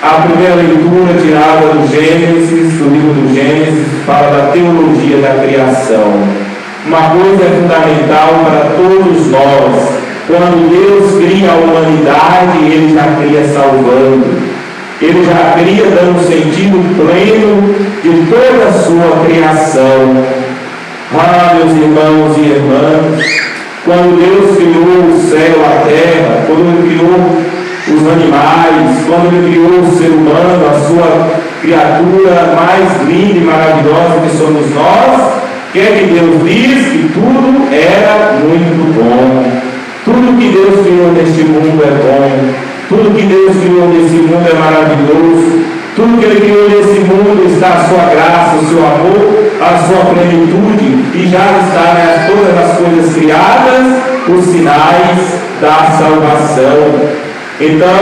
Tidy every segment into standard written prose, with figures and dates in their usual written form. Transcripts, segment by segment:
A primeira leitura, tirada do Gênesis, do livro do Gênesis, fala da teologia da criação. Uma coisa é fundamental para todos nós: quando Deus cria a humanidade, Ele já cria salvando, Ele já cria dando sentido pleno de toda a sua criação. Ah, meus irmãos e irmãs, quando Deus criou o céu, a terra, quando Ele criou os animais, quando Ele criou o ser humano, a sua criatura mais linda e maravilhosa que somos nós, o que é que Deus diz? Que tudo era muito bom. Tudo que Deus criou neste mundo é bom. Tudo que Deus criou nesse mundo é maravilhoso. Tudo que Ele criou nesse mundo está a sua graça, o seu amor, a sua plenitude, e já está todas as coisas criadas, os sinais da salvação. Então,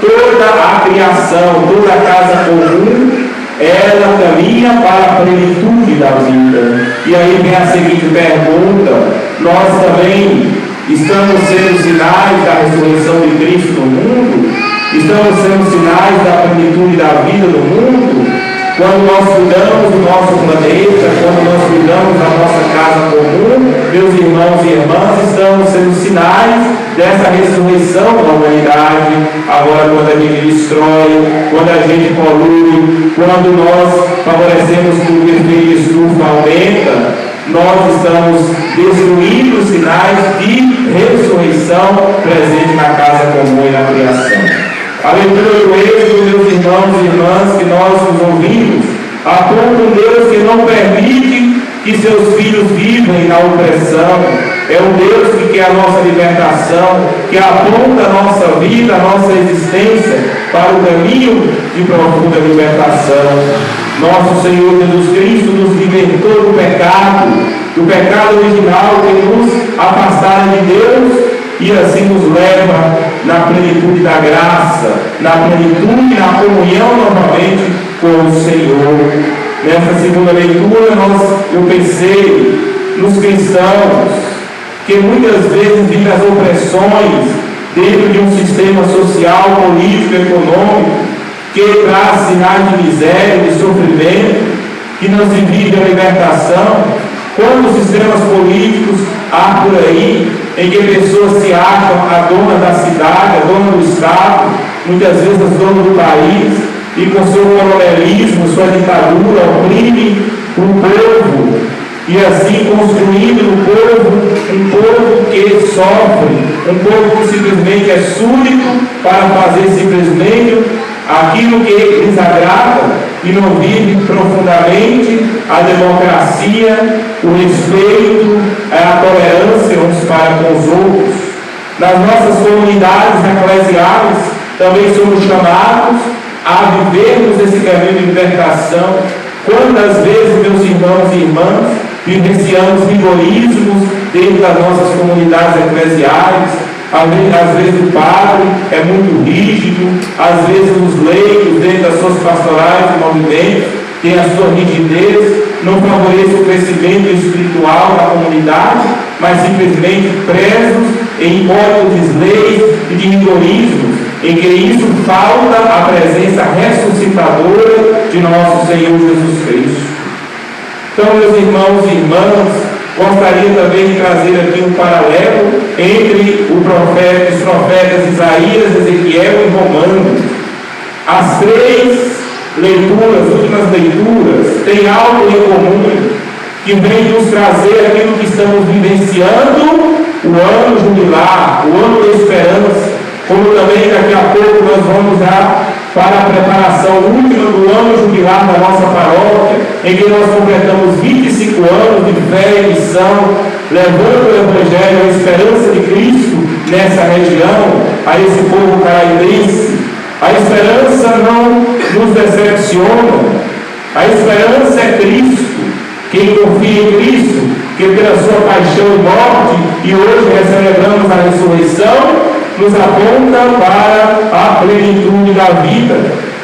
toda a criação, toda a casa comum, ela caminha para a plenitude da vida. E aí vem a seguinte pergunta: nós também estamos sendo sinais da ressurreição de Cristo no mundo? Estamos sendo sinais da plenitude da vida no mundo? Quando nós cuidamos do nosso planeta, quando nós cuidamos da nossa casa comum, meus irmãos e irmãs, estamos sendo sinais dessa ressurreição da humanidade. Agora, quando a gente destrói, quando a gente polui, quando nós favorecemos que o efeito de estufa aumenta, nós estamos destruindo os sinais de ressurreição presente na casa comum e na criação. A leitura do Êxodo, meus irmãos e irmãs, que nós nos ouvimos, aponta um Deus que não permite que seus filhos vivam na opressão. É um Deus que quer a nossa libertação, que aponta a nossa vida, a nossa existência para o caminho de profunda libertação. Nosso Senhor Jesus Cristo nos libertou do pecado original que nos afastara de Deus, e assim nos leva na plenitude da graça, na plenitude, na comunhão novamente com o Senhor. Nessa segunda leitura, eu pensei nos cristãos que muitas vezes vivem as opressões dentro de um sistema social, político, econômico, que traz sinais de miséria, de sofrimento, que não se vive a libertação. Quantos sistemas políticos há por aí em que pessoas se acham a dona da cidade, a dona do Estado, muitas vezes a dona do país, e com seu coronelismo, sua ditadura, oprime o povo, e assim construindo um povo que sofre, um povo que simplesmente é súdito para fazer simplesmente aquilo que lhes agrada, e não vive profundamente a democracia, o respeito, a tolerância uns para com os outros. Nas nossas comunidades eclesiais também somos chamados a vivermos esse caminho de libertação. Quantas vezes, meus irmãos e irmãs, vivenciamos rigorismos dentro das nossas comunidades eclesiais? Às vezes o padre é muito rígido, às vezes os leigos dentro das suas pastorais e movimentos têm a sua rigidez, não favorece o crescimento espiritual da comunidade, mas simplesmente presos em hipóteses, leis e de rigorismos, em que isso falta a presença ressuscitadora de nosso Senhor Jesus Cristo. Então, meus irmãos e irmãs, gostaria também de trazer aqui um paralelo entre os profetas Isaías, Ezequiel e Romanos. As três leituras, últimas leituras, têm algo em comum, que vem nos trazer aquilo que estamos vivenciando, o ano jubilar, o ano da esperança, como também daqui a pouco nós vamos já para a preparação última do ano jubilar da nossa paróquia, em que nós completamos 25 anos de fé e missão, levando o Evangelho, a esperança de Cristo nessa região, a esse povo caraibrense. A esperança não nos decepciona, a esperança é Cristo. Quem confia em Cristo, que pela sua paixão e morte, e hoje celebramos a ressurreição, nos aponta para a plenitude da vida.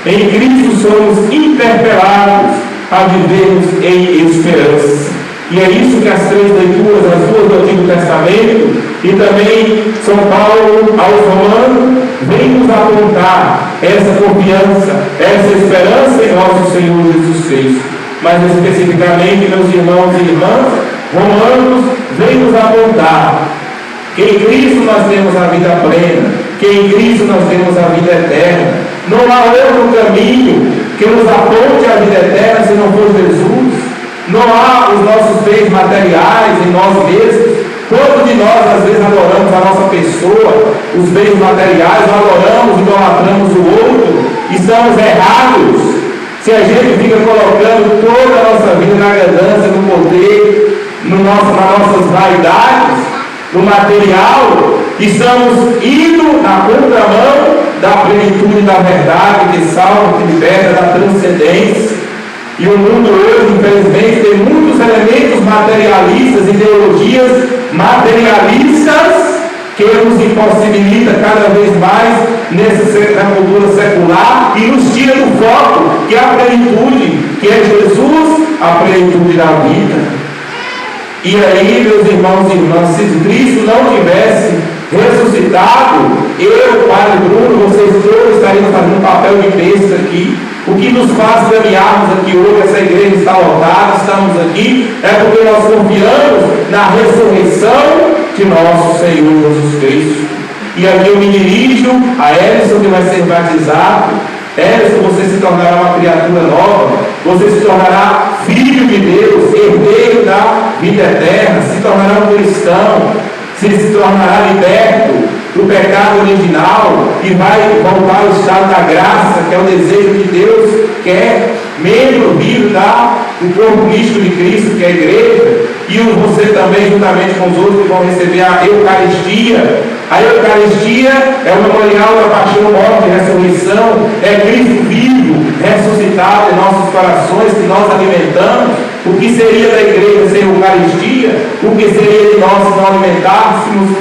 Em Cristo somos interpelados a vivermos em esperança. E é isso que as três leituras, as duas do Antigo Testamento e também São Paulo aos Romanos, vem nos apontar essa confiança, essa esperança em nosso Senhor Jesus Cristo. Mas especificamente, meus irmãos e irmãs, Romanos vem nos apontar que em Cristo nós temos a vida plena, que em Cristo nós temos a vida eterna. Não há outro caminho que nos aponte a vida eterna se não for Jesus. Não há os nossos bens materiais em nós mesmos. Quantos de nós às vezes adoramos a nossa pessoa, os bens materiais, adoramos, idolatramos o outro, estamos errados se a gente fica colocando toda a nossa vida na ganância, no poder, nas nossas vaidades, no material. Estamos indo na contramão da plenitude da verdade que salva, que liberta, da transcendência. E o mundo hoje, infelizmente, tem muitos elementos materialistas, ideologias materialistas, que nos impossibilita cada vez mais nessa cultura secular e nos tira do foco, que é a plenitude, que é Jesus, a plenitude da vida. E aí, meus irmãos e irmãs, se Cristo não tivesse ressuscitado, eu, Padre Bruno, vocês todos estariam fazendo papel de besta aqui. O que nos faz caminharmos aqui hoje, essa igreja está lotada, estamos aqui, é porque nós confiamos na ressurreição de nosso Senhor Jesus Cristo. E aqui eu me dirijo a Edson, que vai ser batizado. Edson, você se tornará uma criatura nova, você se tornará filho de Deus, herdeiro da vida eterna, se tornará um cristão, se tornará liberto do pecado original e vai voltar ao estado da graça, que é o desejo de Deus, que é membro vivo do corpo místico de Cristo, que é a igreja. E você também, juntamente com os outros, que vão receber a Eucaristia. A Eucaristia é o memorial da paixão, morte e ressurreição, é Cristo vivo, ressuscitado em nossos corações, que nós alimentamos. O que seria da igreja sem Eucaristia? O que seria de nós se não alimentássemos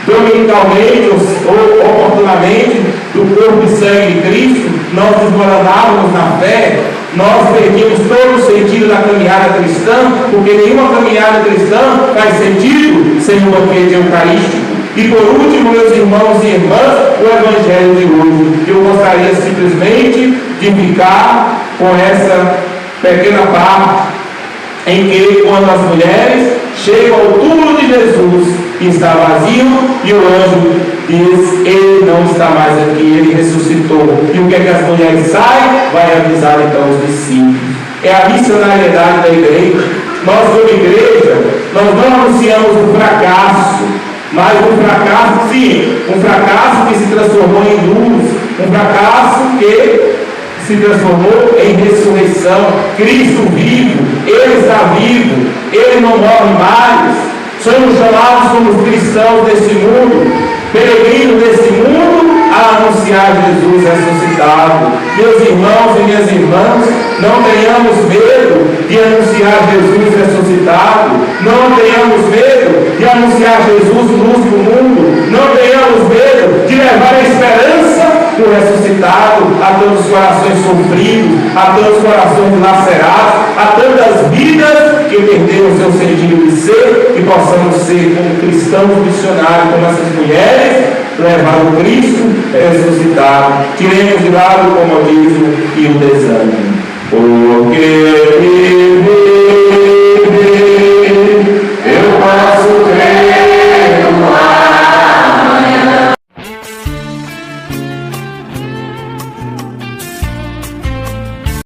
dominicalmente ou oportunamente do corpo e sangue de Cristo? Nós desmoronávamos na fé, nós perdíamos todo o sentido da caminhada cristã, porque nenhuma caminhada cristã faz sentido sem um banquete eucarístico. E por último, meus irmãos e irmãs, o Evangelho de hoje. Eu gostaria simplesmente de ficar com essa pequena parte em que, quando as mulheres chegam ao túmulo de Jesus, que está vazio, e o anjo diz: ele não está mais aqui, ele ressuscitou. E o que é que as mulheres saem? Vai avisar então os discípulos. É a missionariedade da igreja. Nós, como igreja, nós não anunciamos o fracasso, mas um fracasso, sim, um fracasso que se transformou em luz, um fracasso que se transformou em ressurreição. Cristo vivo, Ele está vivo, Ele não morre mais. Somos chamados como cristãos desse mundo, peregrinos desse mundo, a anunciar Jesus ressuscitado. Meus irmãos e minhas irmãs, não tenhamos medo de anunciar Jesus ressuscitado, não tenhamos medo de anunciar Jesus luz do mundo, não tenhamos medo de levar a esperança do ressuscitado a tantos corações sofridos, a tantos corações dilacerados, a tantas vidas que perderam o seu sentido de ser, e possamos ser como cristãos missionários, como essas mulheres, levar o Cristo ressuscitado. Tiremos de lado o comodismo e o desânimo. Porque viver